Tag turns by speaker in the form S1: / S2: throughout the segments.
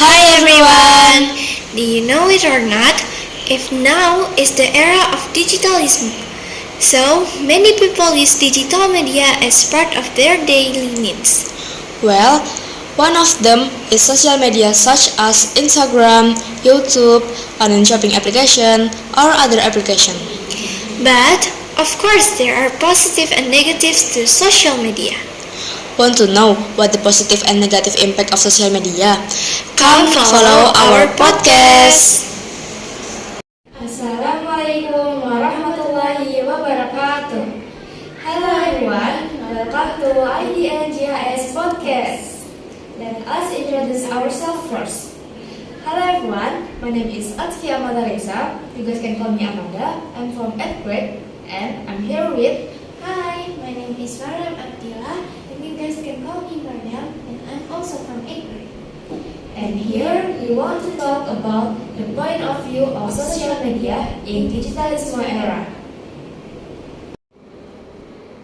S1: Hi everyone! Do you know it or not? If now is the era of digitalism. So many people use digital media as part of their daily needs.
S2: Well, one of them is social media such as Instagram, YouTube, online shopping application, or other application.
S1: But of course there are positive and negatives to social media.
S2: Want to know what the positive and negative impact of social media?
S1: Come follow our podcast.
S3: Assalamualaikum warahmatullahi wabarakatuh. Hello everyone, welcome to IDN Podcast. Let us introduce ourselves first. Hello everyone, my name is Amada. You guys can call me Amada. I'm from 8th grade and I'm here with.
S4: Hi, my name is Maryam and you guys can call me Maryam, and I'm also from 8th grade.
S3: And here we want to talk about the point of view of social media in digitalism era.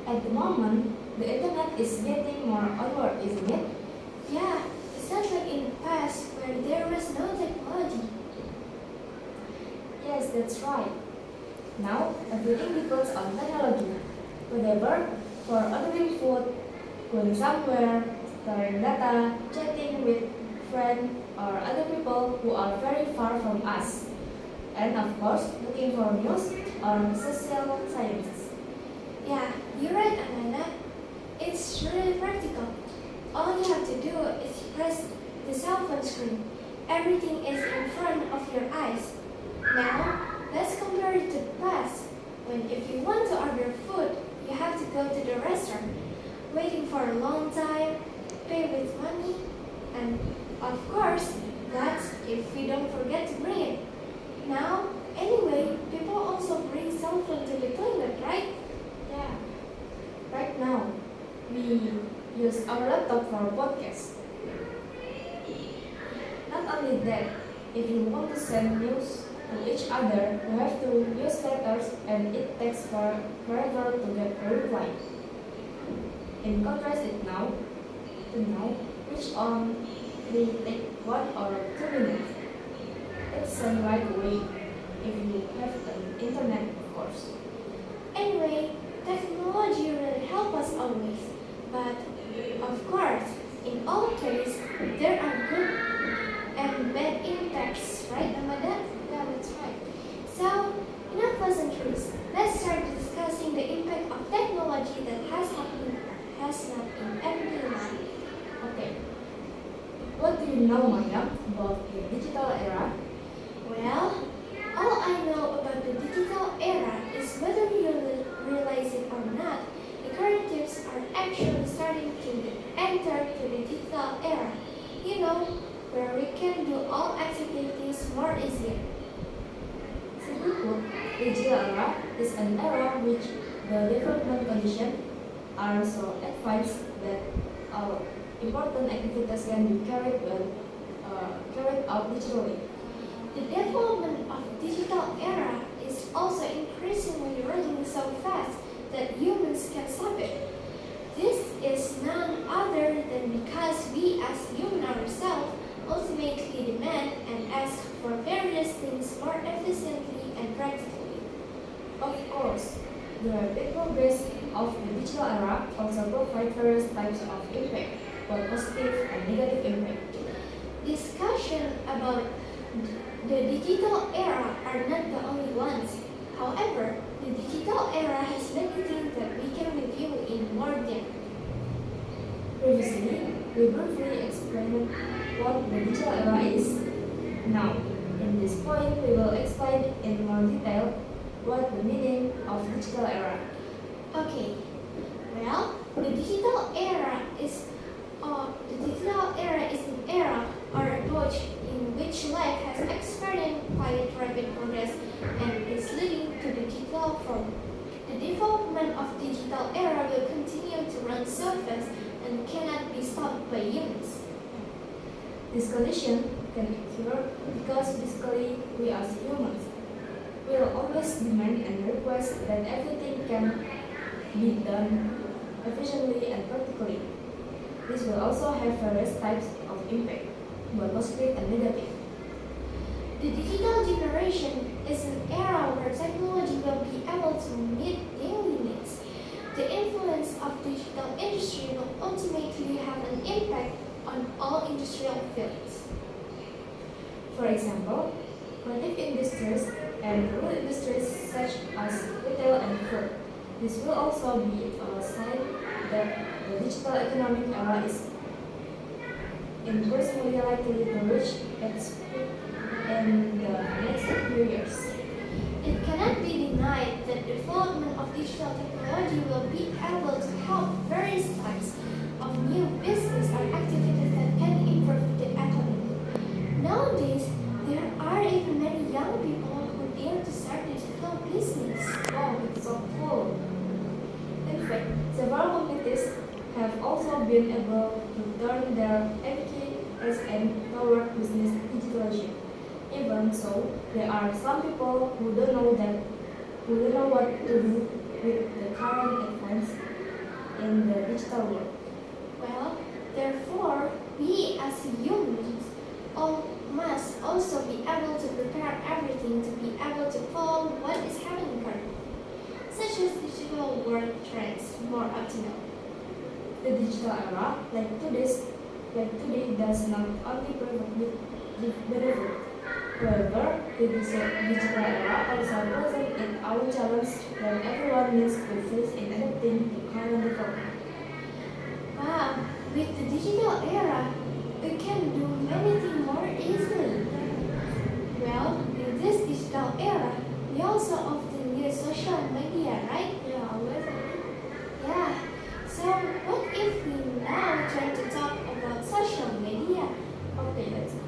S3: At the moment, the internet is getting more onward, isn't it?
S4: Yeah, it's not like in the past where there was no technology.
S3: Yes, that's right. Now, everything depends on technology. Whatever, for ordering food, going somewhere, storing data, chatting with friends or other people who are very far from us. And of course, looking for news or social sciences.
S4: Yeah, you're right, Amanda. It's really practical. All you have to do is press the cell phone screen. Everything is in front of your eyes. Now, let's compare it to the past, when if you want to order food, you have to go to the restaurant, waiting for a long time, pay with money, and of course, that's if we don't forget to bring it. Now, anyway, people also bring cell phone to the toilet, right?
S3: Yeah. Right now, we use our laptop for podcast. Not only that, if you want to send news to each other, you have to use letters and it takes forever to get a reply. In contrast it now, to now, which only take 1 or 2 minutes. It's sent right away if you have an internet, of course.
S4: Anyway, technology really helps us always. But, of course, in all cases, there are good and bad impacts, right, Amada?
S3: Yeah, that's right.
S4: So, enough pleasantries. Let's start discussing the impact of technology that has not in everyday life.
S3: Okay. What do you know, Maya, about the digital era?
S4: Well, all I know about the digital era is whether you realize it or not, the current tips are actually starting to enter to the digital era. You know, where we can do all activities more easier.
S3: Simply put, digital era is an era which the development conditions are so advanced that all important activities can be carried out digitally.
S4: The development of digital era is also increasingly running so fast that humans can stop it. This is none other than because we as humans ourselves ultimately demand and ask for various things more efficiently and practically.
S3: Of course, the rapid progress of the digital era also provides various types of impact, both positive and negative impact.
S4: Discussion about the digital era are not the only ones. However, the digital era has many things that we can review in more depth.
S3: Previously, we briefly explained what the digital era is. Now, in this point, we will explain in more detail what the meaning of digital era.
S4: Okay, well, the digital era is an era or approach in which life has experienced quite rapid progress and is leading to the digital form. The development of digital era will continue to run so fast and cannot be stopped by humans.
S3: This condition can occur because basically we as humans will always demand and request that everything can be done efficiently and practically. This will also have various types of impact. both positive and negative.
S4: The digital generation is an era where technology will be able to meet daily needs. The influence of digital industry will ultimately have an impact on all industrial fields.
S3: For example, creative industries and rural industries such as retail and food. This will also be a sign that the digital economic era is increasingly likely to reach its peak in the next few years.
S4: It cannot be denied that the development of digital technology will be able to help various types of new business or activities that can improve the economy. Nowadays, there are even many young people who dare to start digital business.
S3: Wow, it's so cool! In fact, several communities have also been able to turn their education toward business digitalization. Even so, there are some people who don't know what to do with the current advance in the digital world.
S4: Well, therefore, we as humans all must also be able to prepare everything to be able to follow what is happening currently, such as digital world trends more up to now.
S3: The digital era, like today, does not only provide benefit. However, the digital era also presents its own challenge that everyone needs to face in adapting to current development.
S4: Wow, with the digital era, we can do many things more easily. Well, in this digital era, we also often use social media, right?
S3: Yeah, always.
S4: Yeah. So, what if we now try to talk about social media?
S3: Okay, let's go.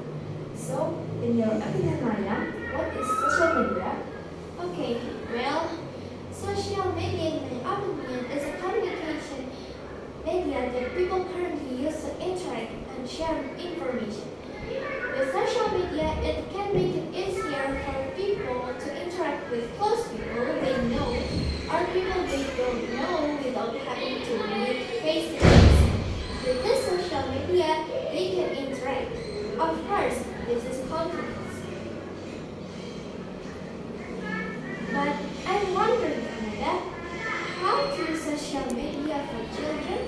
S3: So, in your opinion, Maryam, what is social media?
S4: Okay, well, social media, in my opinion, is a communication media that people currently use to interact and share information. With social media, it can make it easier for people to interact with close people they know or people they don't know without having to meet face to face. With this social media, they can interact. Of course, this is confidence. But I'm wondering, Amanda, how to use social media for children?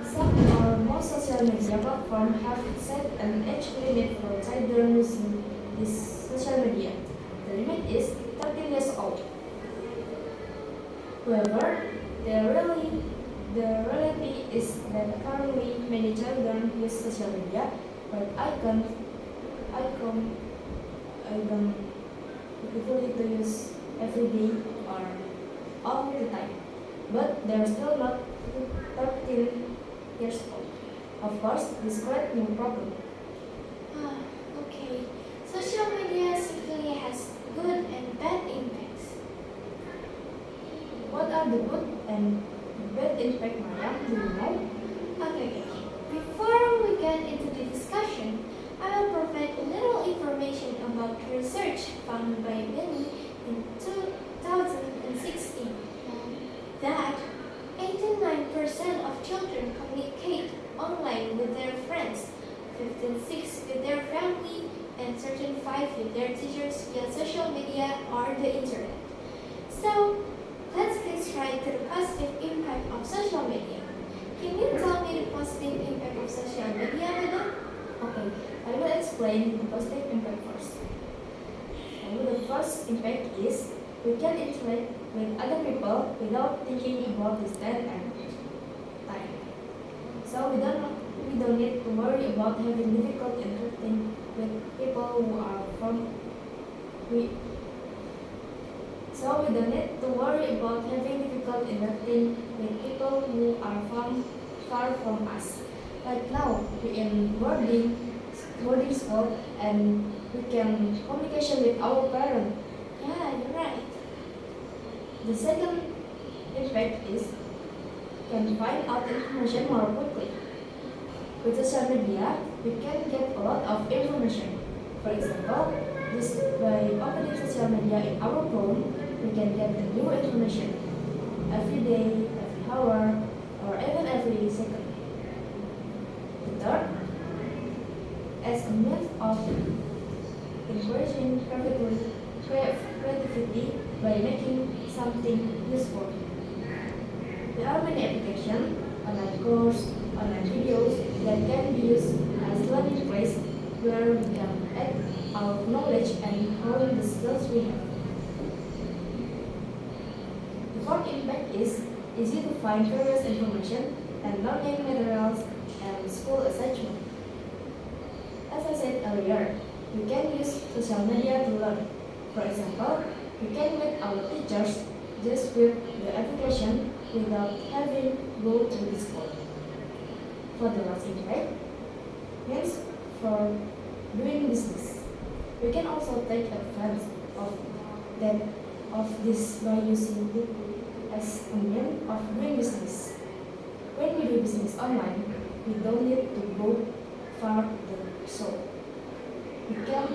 S3: Some or most social media platforms have set an age limit for children using this social media. The limit is 13 years old. However, the reality is that currently many children use social media, but I don't usually to use every day or all the time. But they're still not 13 years old. Of course, this creates new problem.
S4: Ah, okay. Social media certainly has good and bad impacts.
S3: What are the good and bad impact, Maryam? Do you know?
S4: Okay, before we get into the discussion, I will provide a little information about research found by Benny in 2016 that 89% of children communicate online with their friends, 15.6% with their family, and 13.5% with their teachers via social media or the internet. So, let's get straight to the positive impact of social media. Can you tell me the positive impact of social media, Amanda?
S3: Okay, I will explain the positive impact first. The first impact is we can interact with other people without thinking about distance and time. So we don't need to worry about having difficulty interacting with people who are from we. So we don't need to worry about having difficulty interacting with people who are far from us. Like now, we in boarding school and we can communication with our parents.
S4: Yeah, you're right.
S3: The second impact is can find out information more quickly. With social media, we can get a lot of information. For example, just by opening social media in our phone, we can get the new information every day, every hour, or even every every second. The third, as a means of encouraging creativity by making something useful. There are many applications, online courses, online videos that can be used as learning place where we can add our knowledge and hone the skills we have. The fourth impact is easy to find various information and learning materials and school attachment. As I said earlier, we can use social media to learn. For example, we can meet our teachers just with the application without having to go to the school. For the last impact, means for doing business. We can also take advantage of this by using it as a means of doing business. When we do business online, we don't need to go far the shop. We can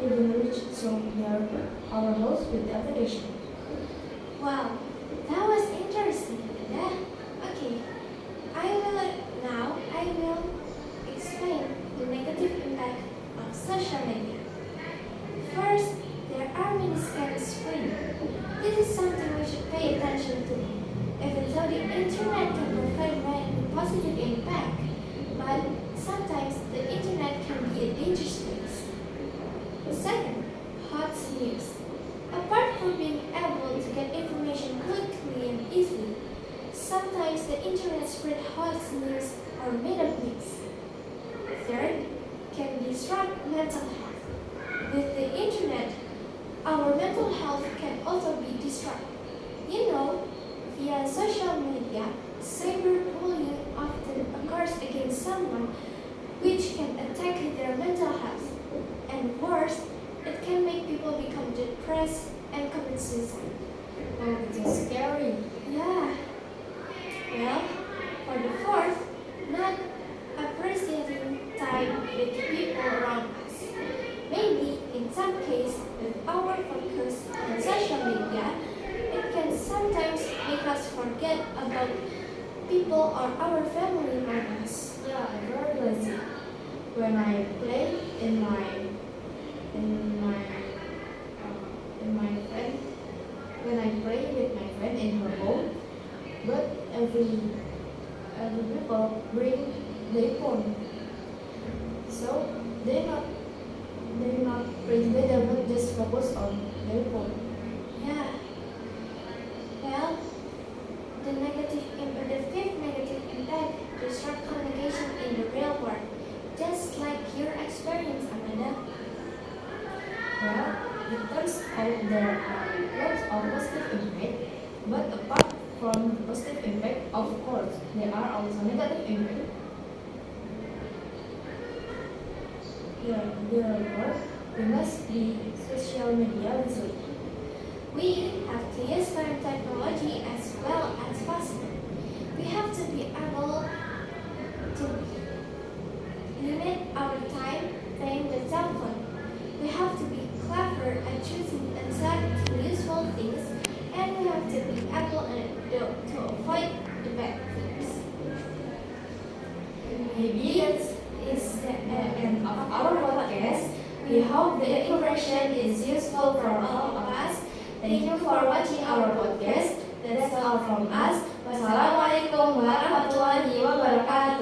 S3: even reach so near our house with the application.
S4: Wow, that was interesting. Yeah. Okay. I will explain the negative impact of social media. First, there are many scams spreading. This is something we should pay attention to. Even though the internet can provide many positive impact, but sometimes the internet can be a dangerous place. Second, hot news. Apart from being able to get information quickly and easily, sometimes the internet spread hot news or made up news. Third, can disrupt mental health. With the internet, our mental health can also be disrupted. Via social media, cyberbullying often occurs against someone, which can attack their mental health. And worse, it can make people become depressed and commit suicide.
S3: Oh, it's scary.
S4: Yeah. Well, for the fourth, not appreciating time with the people around us. Maybe, in some cases, with our focus on social media, it can sometimes make us forget about people or our family around us.
S3: Yeah, I'm very lazy. When I play in my friend, when I play with my friend in her home, but every people bring their phone, so they not just focus on their phone.
S4: Yeah. Well, the fifth negative impact disrupt communication in the real world, just like your experience, Amanda.
S3: Well, it turns out there are lots of positive impact, but apart from the positive impact, of course, there are also negative impact. Therefore, we must be social media literate.
S4: We have to use current technology as well as possible. We have to be able to limit our time playing the cell phone. We have to be clever at choosing and selecting useful things, and we have to be able to avoid the bad things.
S3: Maybe that is the end of our podcast. We hope the information is useful for all of us. Thank you for watching our podcast. That's all from us. Wassalamualaikum warahmatullahi wabarakatuh.